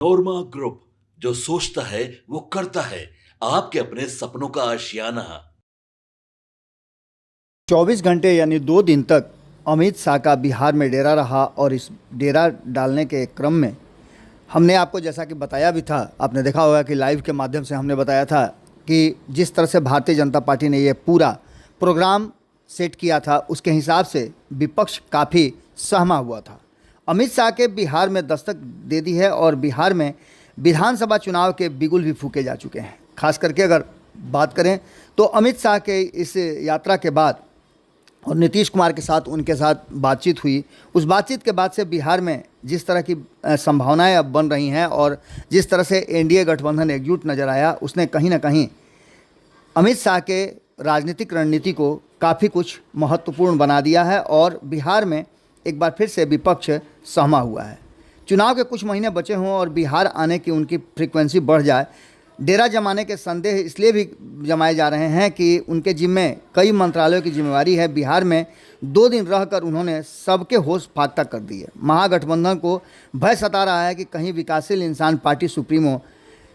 नोरमा group, जो सोचता है वो करता है। आपके अपने सपनों का आशियाना। 24 घंटे यानी 2 दिन तक अमित शाह का बिहार में डेरा रहा और इस डेरा डालने के क्रम में हमने आपको जैसा कि बताया भी था, आपने देखा होगा कि लाइव के माध्यम से हमने बताया था कि जिस तरह से भारतीय जनता पार्टी ने ये पूरा प्रोग्राम सेट किया था, उसके हिसाब से विपक्ष काफ़ी सहमा हुआ था। अमित शाह के बिहार में दस्तक दे दी है और बिहार में विधानसभा चुनाव के बिगुल भी फूके जा चुके हैं। खास करके अगर बात करें तो अमित शाह के इस यात्रा के बाद और नीतीश कुमार के साथ उनके साथ बातचीत हुई, उस बातचीत के बाद से बिहार में जिस तरह की संभावनाएं अब बन रही हैं और जिस तरह से एनडीए गठबंधन एकजुट नज़र आया, उसने कहीं ना कहीं अमित शाह के राजनीतिक रणनीति को काफ़ी कुछ महत्वपूर्ण बना दिया है और बिहार में एक बार फिर से विपक्ष सहमा हुआ है। चुनाव के कुछ महीने बचे हों और बिहार आने की उनकी फ्रीक्वेंसी बढ़ जाए, डेरा जमाने के संदेह इसलिए भी जमाए जा रहे हैं कि उनके जिम्मे कई मंत्रालयों की जिम्मेवारी है। बिहार में 2 दिन रहकर उन्होंने सबके होश फाख्ता कर दिए। महागठबंधन को भय सता रहा है कि कहीं विकासशील इंसान पार्टी सुप्रीमो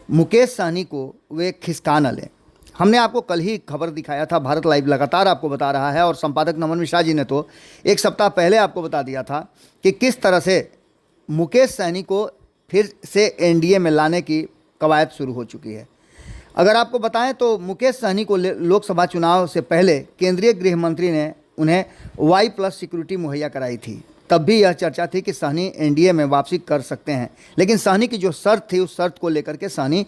मुकेश सहनी को वे खिसका न लें। हमने आपको कल ही खबर दिखाया था, भारत लाइव लगातार आपको बता रहा है और संपादक नमन मिश्रा जी ने तो एक सप्ताह पहले आपको बता दिया था कि किस तरह से मुकेश सहनी को फिर से एनडीए में लाने की कवायद शुरू हो चुकी है। अगर आपको बताएं तो मुकेश सहनी को लोकसभा चुनाव से पहले केंद्रीय गृह मंत्री ने उन्हें Y+ सिक्योरिटी मुहैया कराई थी। तब भी यह चर्चा थी कि सहनी एनडीए में वापसी कर सकते हैं, लेकिन सहनी की जो शर्त थी उस शर्त को लेकर के सहनी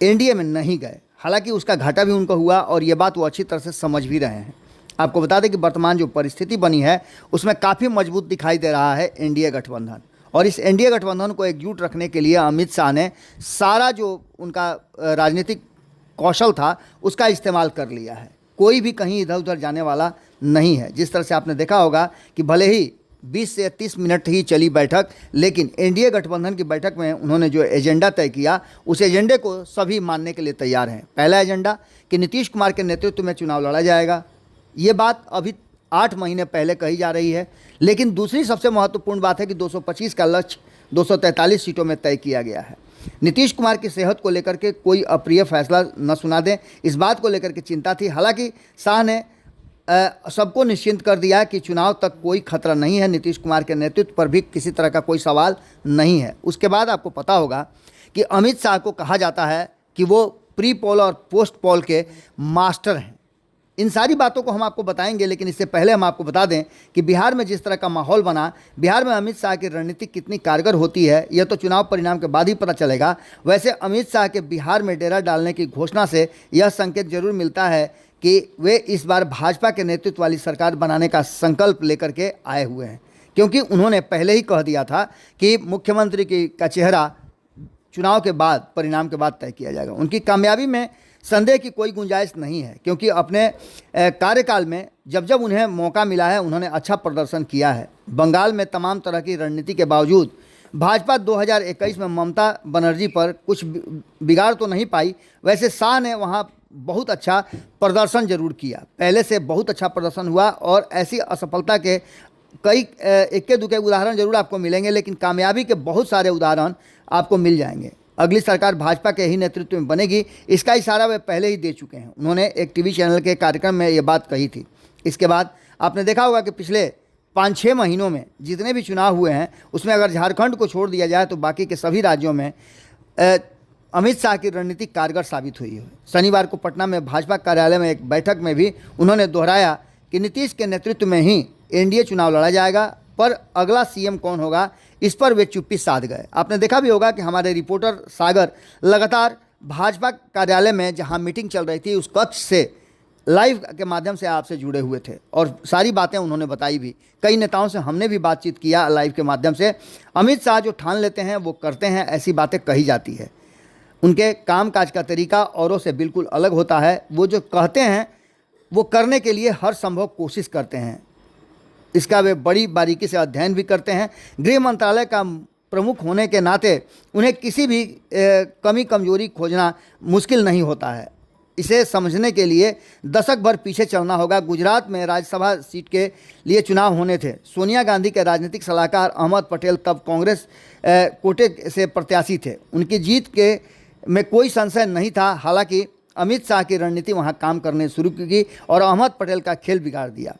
एनडीए में नहीं गए। हालांकि उसका घाटा भी उनको हुआ और ये बात वो अच्छी तरह से समझ भी रहे हैं। आपको बता दें कि वर्तमान जो परिस्थिति बनी है उसमें काफ़ी मजबूत दिखाई दे रहा है एनडीए गठबंधन, और इस एनडीए गठबंधन को एकजुट रखने के लिए अमित शाह ने सारा जो उनका राजनीतिक कौशल था उसका इस्तेमाल कर लिया है। कोई भी कहीं इधर उधर जाने वाला नहीं है। जिस तरह से आपने देखा होगा कि भले ही 20 से 30 मिनट ही चली बैठक, लेकिन एनडीए गठबंधन की बैठक में उन्होंने जो एजेंडा तय किया उस एजेंडे को सभी मानने के लिए तैयार हैं। पहला एजेंडा कि नीतीश कुमार के नेतृत्व में चुनाव लड़ा जाएगा, ये बात अभी 8 महीने पहले कही जा रही है। लेकिन दूसरी सबसे महत्वपूर्ण बात है कि 225 का लक्ष्य 243 सीटों में तय किया गया है। नीतीश कुमार की सेहत को लेकर के कोई अप्रिय फैसला न सुना दें, इस बात को लेकर के चिंता थी। हालांकि शाह ने सबको निश्चिंत कर दिया कि चुनाव तक कोई खतरा नहीं है, नीतीश कुमार के नेतृत्व पर भी किसी तरह का कोई सवाल नहीं है। उसके बाद आपको पता होगा कि अमित शाह को कहा जाता है कि वो प्री पोल और पोस्ट पोल के मास्टर हैं। इन सारी बातों को हम आपको बताएंगे, लेकिन इससे पहले हम आपको बता दें कि बिहार में जिस तरह का माहौल बना, बिहार में अमित शाह की रणनीति कितनी कारगर होती है यह तो चुनाव परिणाम के बाद ही पता चलेगा। वैसे अमित शाह के बिहार में डेरा डालने की घोषणा से यह संकेत जरूर मिलता है कि वे इस बार भाजपा के नेतृत्व वाली सरकार बनाने का संकल्प लेकर के आए हुए हैं, क्योंकि उन्होंने पहले ही कह दिया था कि मुख्यमंत्री का चेहरा चुनाव के बाद, परिणाम के बाद तय किया जाएगा। उनकी कामयाबी में संदेह की कोई गुंजाइश नहीं है, क्योंकि अपने कार्यकाल में जब जब उन्हें मौका मिला है उन्होंने अच्छा प्रदर्शन किया है। बंगाल में तमाम तरह की रणनीति के बावजूद भाजपा 2021 में ममता बनर्जी पर कुछ बिगाड़ तो नहीं पाई। वैसे शाह ने वहाँ बहुत अच्छा प्रदर्शन जरूर किया, पहले से बहुत अच्छा प्रदर्शन हुआ और ऐसी असफलता के कई इक्के दुक्के उदाहरण जरूर आपको मिलेंगे, लेकिन कामयाबी के बहुत सारे उदाहरण आपको मिल जाएंगे। अगली सरकार भाजपा के ही नेतृत्व में बनेगी, इसका इशारा वे पहले ही दे चुके हैं। उन्होंने एक टीवी चैनल के कार्यक्रम में ये बात कही थी। इसके बाद आपने देखा होगा कि पिछले 5-6 महीनों में जितने भी चुनाव हुए हैं उसमें अगर झारखंड को छोड़ दिया जाए तो बाकी के सभी राज्यों में अमित शाह की रणनीति कारगर साबित हुई है। शनिवार को पटना में भाजपा कार्यालय में एक बैठक में भी उन्होंने दोहराया कि नीतीश के नेतृत्व में ही एनडीए चुनाव लड़ा जाएगा, पर अगला सीएम कौन होगा इस पर वे चुप्पी साध गए। आपने देखा भी होगा कि हमारे रिपोर्टर सागर लगातार भाजपा कार्यालय में जहां मीटिंग चल रही थी उस कक्ष से लाइव के माध्यम से आपसे जुड़े हुए थे और सारी बातें उन्होंने बताई भी। कई नेताओं से हमने भी बातचीत किया लाइव के माध्यम से। अमित शाह जो ठान लेते हैं वो करते हैं, ऐसी बातें कही जाती है। उनके कामकाज का तरीका औरों से बिल्कुल अलग होता है। वो जो कहते हैं वो करने के लिए हर संभव कोशिश करते हैं, इसका वे बड़ी बारीकी से अध्ययन भी करते हैं। गृह मंत्रालय का प्रमुख होने के नाते उन्हें किसी भी कमी कमजोरी खोजना मुश्किल नहीं होता है। इसे समझने के लिए दशक भर पीछे चलना होगा। गुजरात में राज्यसभा सीट के लिए चुनाव होने थे। सोनिया गांधी के राजनीतिक सलाहकार अहमद पटेल तब कांग्रेस कोटे से प्रत्याशी थे। उनकी जीत के में कोई संशय नहीं था। हालांकि अमित शाह की रणनीति वहां काम करने शुरू की और अहमद पटेल का खेल बिगाड़ दिया।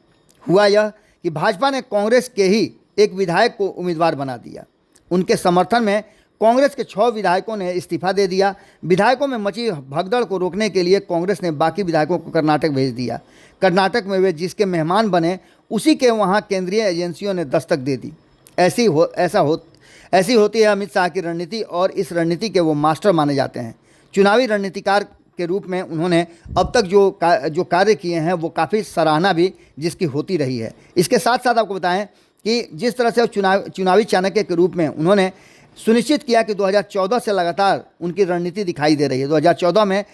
हुआ यह कि भाजपा ने कांग्रेस के ही एक विधायक को उम्मीदवार बना दिया। उनके समर्थन में कांग्रेस के 6 विधायकों ने इस्तीफा दे दिया। विधायकों में मची भगदड़ को रोकने के लिए कांग्रेस ने बाकी विधायकों को कर्नाटक भेज दिया। कर्नाटक में वे जिसके मेहमान बने उसी के वहां केंद्रीय एजेंसियों ने दस्तक दे दी। ऐसी होती है अमित शाह की रणनीति और इस रणनीति के वो मास्टर माने जाते हैं। चुनावी रणनीतिकार के रूप में उन्होंने अब तक जो कार्य किए हैं वो काफ़ी सराहना भी जिसकी होती रही है। इसके साथ साथ आपको बताएं कि जिस तरह से चुनावी चाणक्य के रूप में उन्होंने सुनिश्चित किया कि 2014 से लगातार उनकी रणनीति दिखाई दे रही है। 2014 में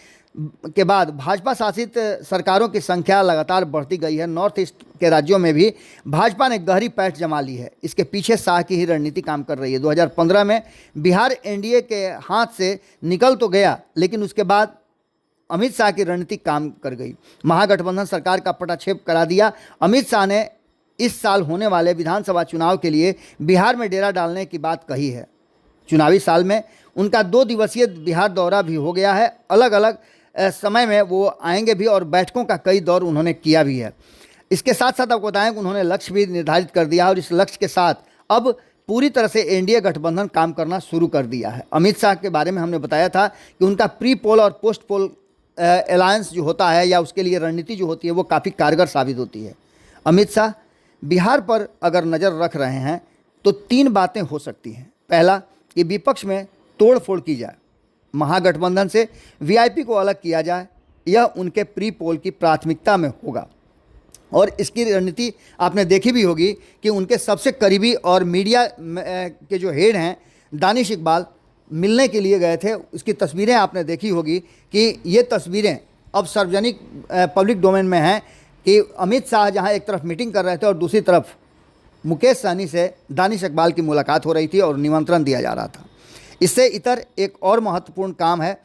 के बाद भाजपा शासित सरकारों की संख्या लगातार बढ़ती गई है। नॉर्थ ईस्ट के राज्यों में भी भाजपा ने गहरी पैठ जमा ली है। इसके पीछे शाह की ही रणनीति काम कर रही है। 2015 में बिहार एनडीए के हाथ से निकल तो गया, लेकिन उसके बाद अमित शाह की रणनीति काम कर गई। महागठबंधन सरकार का पटाक्षेप करा दिया। अमित शाह ने इस साल होने वाले विधानसभा चुनाव के लिए बिहार में डेरा डालने की बात कही है। चुनावी साल में उनका 2 दिवसीय बिहार दौरा भी हो गया है। अलग अलग समय में वो आएंगे भी और बैठकों का कई दौर उन्होंने किया भी है। इसके साथ साथ आपको बताएं कि उन्होंने लक्ष्य भी निर्धारित कर दिया और इस लक्ष्य के साथ अब पूरी तरह से एनडीए गठबंधन काम करना शुरू कर दिया है। अमित शाह के बारे में हमने बताया था कि उनका प्री पोल और पोस्ट पोल अलायंस जो होता है या उसके लिए रणनीति जो होती है वो काफ़ी कारगर साबित होती है। अमित शाह बिहार पर अगर नज़र रख रहे हैं तो 3 बातें हो सकती हैं। पहला कि विपक्ष में तोड़ फोड़ की जाए, महागठबंधन से वीआईपी को अलग किया जाए, यह उनके प्री पोल की प्राथमिकता में होगा। और इसकी रणनीति आपने देखी भी होगी कि उनके सबसे करीबी और मीडिया के जो हेड हैं दानिश इकबाल मिलने के लिए गए थे। उसकी तस्वीरें आपने देखी होगी कि ये तस्वीरें अब सार्वजनिक पब्लिक डोमेन में हैं कि अमित शाह जहां एक तरफ मीटिंग कर रहे थे और दूसरी तरफ मुकेश सहनी से दानिश इकबाल की मुलाकात हो रही थी और निमंत्रण दिया जा रहा था। इससे इतर एक और महत्वपूर्ण काम है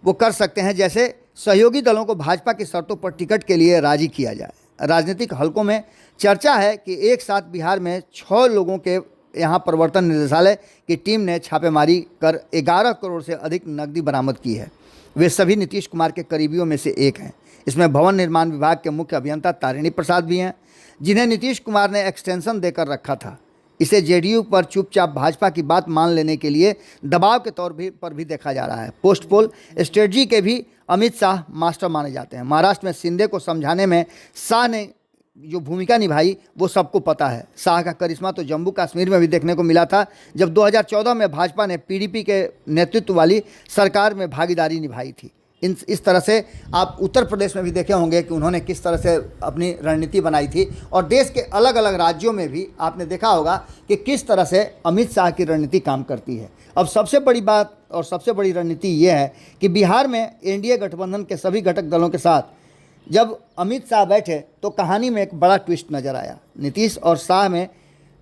वो कर सकते हैं, जैसे सहयोगी दलों को भाजपा की शर्तों पर टिकट के लिए राजी किया जाए। राजनीतिक हलकों में चर्चा है कि एक साथ बिहार में 6 लोगों के यहाँ प्रवर्तन निदेशालय की टीम ने छापेमारी कर 11 करोड़ से अधिक नकदी बरामद की है। वे सभी नीतीश कुमार के करीबियों में से एक हैं। इसमें भवन निर्माण विभाग के मुख्य अभियंता तारिणी प्रसाद भी हैं, जिन्हें नीतीश कुमार ने एक्सटेंशन देकर रखा था। इसे जेडीयू पर चुपचाप भाजपा की बात मान लेने के लिए दबाव के तौर पर भी देखा जा रहा है। पोस्ट पोल स्ट्रेटजी के भी अमित शाह मास्टर माने जाते हैं। महाराष्ट्र में शिंदे को समझाने में शाह ने जो भूमिका निभाई वो सबको पता है। शाह का करिश्मा तो जम्मू कश्मीर में भी देखने को मिला था, जब 2014 में भाजपा ने पीडीपी के नेतृत्व वाली सरकार में भागीदारी निभाई थी। इस तरह से आप उत्तर प्रदेश में भी देखे होंगे कि उन्होंने किस तरह से अपनी रणनीति बनाई थी, और देश के अलग अलग राज्यों में भी आपने देखा होगा कि किस तरह से अमित शाह की रणनीति काम करती है। अब सबसे बड़ी बात और सबसे बड़ी रणनीति ये है कि बिहार में एनडीए गठबंधन के सभी घटक दलों के साथ जब अमित शाह बैठे तो कहानी में एक बड़ा ट्विस्ट नज़र आया। नीतीश और शाह में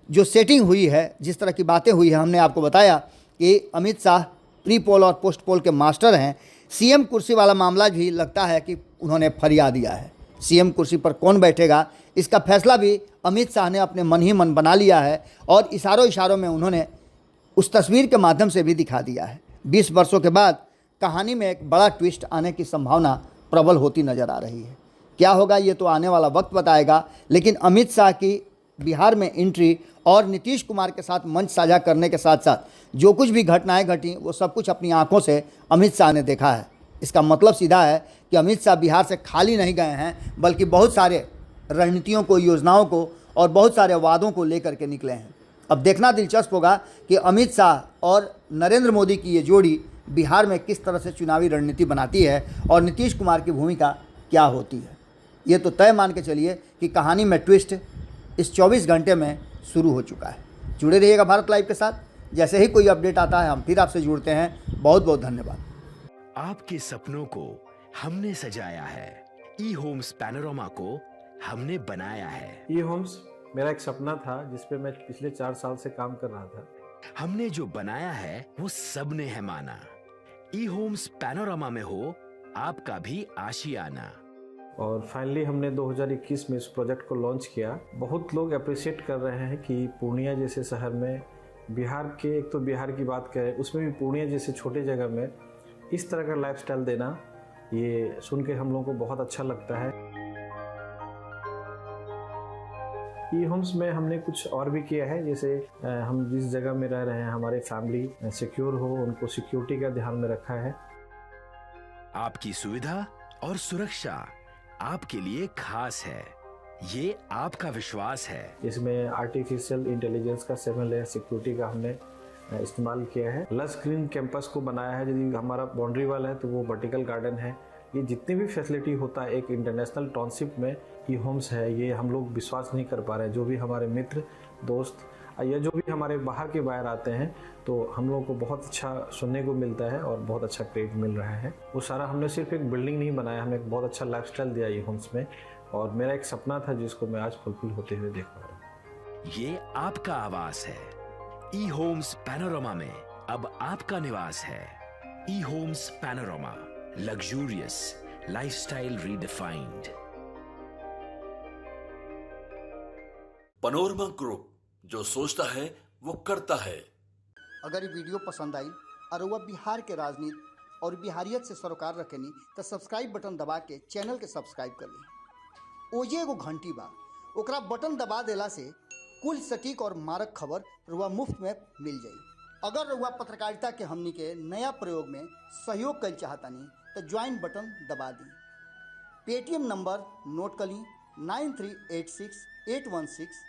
जो सेटिंग हुई है, जिस तरह की बातें हुई हैं, हमने आपको बताया कि अमित शाह प्री पोल और पोस्ट पोल के मास्टर हैं। सीएम कुर्सी वाला मामला भी लगता है कि उन्होंने फरिया दिया है। सीएम कुर्सी पर कौन बैठेगा इसका फैसला भी अमित शाह ने अपने मन ही मन बना लिया है और इशारों में उन्होंने उस तस्वीर के माध्यम से भी दिखा दिया है। 20 वर्षों के बाद कहानी में एक बड़ा ट्विस्ट आने की संभावना प्रबल होती नज़र आ रही है। क्या होगा ये तो आने वाला वक्त बताएगा, लेकिन अमित शाह की बिहार में एंट्री और नीतीश कुमार के साथ मंच साझा करने के साथ साथ जो कुछ भी घटनाएं घटी वो सब कुछ अपनी आंखों से अमित शाह ने देखा है। इसका मतलब सीधा है कि अमित शाह बिहार से खाली नहीं गए हैं, बल्कि बहुत सारे रणनीतियों को, योजनाओं को और बहुत सारे वादों को लेकर के निकले हैं। अब देखना दिलचस्प होगा कि अमित शाह और नरेंद्र मोदी की ये जोड़ी बिहार में किस तरह से चुनावी रणनीति बनाती है और नीतीश कुमार की भूमिका क्या होती है। ये तो तय मान के चलिए कि कहानी में ट्विस्ट इस 24 घंटे में शुरू हो चुका है। जुड़े रहिएगा भारत लाइव के साथ। जैसे ही कोई अपडेट आता है हम फिर आपसे जुड़ते हैं। बहुत बहुत धन्यवाद। आपके सपनों को हमने सजाया है, ई होम्स पैनोरामा को हमने बनाया है। ई होम्स मेरा एक सपना था जिस पे मैं पिछले 4 साल से काम कर रहा था। हमने जो बनाया है वो सबने है माना। ई होम्स पैनोरामा में हो आपका भी आशियाना। और फाइनली हमने 2021 में इस प्रोजेक्ट को लॉन्च किया। बहुत लोग अप्रिशिएट कर रहे हैं कि पूर्णिया जैसे शहर में, बिहार के, एक तो बिहार की बात करें उसमें भी पूर्णिया जैसे छोटे जगह में इस तरह का लाइफस्टाइल देना, ये सुन के हम लोगों को बहुत अच्छा लगता है। ई होम्स में हमने कुछ और भी किया है, जैसे हम जिस जगह में रह रहे हैं हमारे फैमिली सिक्योर हो, उनको सिक्योरिटी का ध्यान में रखा है। आपकी सुविधा और सुरक्षा आपके लिए खास है, ये आपका विश्वास है। इसमें आर्टिफिशियल इंटेलिजेंस का 7 लेयर सिक्योरिटी का हमने इस्तेमाल किया है। लस ग्रीन कैंपस को बनाया है। यदि हमारा बाउंड्री वाल है तो वो वर्टिकल गार्डन है। ये जितनी भी फैसिलिटी होता है एक इंटरनेशनल टाउनशिप में, ई होम्स है, ये हम लोग विश्वास नहीं कर पा रहे हैं। जो भी हमारे मित्र दोस्त या जो भी हमारे बाहर के बाहर आते हैं तो हम लोगों को बहुत अच्छा सुनने को मिलता है और बहुत अच्छा क्रेडिट मिल रहा है। वो सारा हमने सिर्फ एक बिल्डिंग नहीं बनाया, हमने एक बहुत अच्छा लाइफस्टाइल दिया ई होम्स में, और मेरा एक सपना था जिसको मैं आज फुलफिल होते हुए देख पा रहा हूँ। ये आपका आवास है। ई होम्स पैनोरामा में अब आपका निवास है। ई homes Panorama, luxurious lifestyle redefined. Panorama group, जो सोचता है वो करता है। अगर ये वीडियो पसंद आई और वह बिहार के राजनीति और बिहारियत से सरोकार रखेनी तो सब्सक्राइब बटन दबा के चैनल के सब्सक्राइब कर ली। ओजे एगो घंटी बा, ओकरा बटन दबा देला से कुल सटीक और मारक खबर रुआ मुफ्त में मिल जाई। अगर रुआ पत्रकारिता के हमनी के नया प्रयोग में सहयोग कर चाहतानी तो ज्वाइन बटन दबा दी। पेटीएम नंबर नोट कर ली 9386816816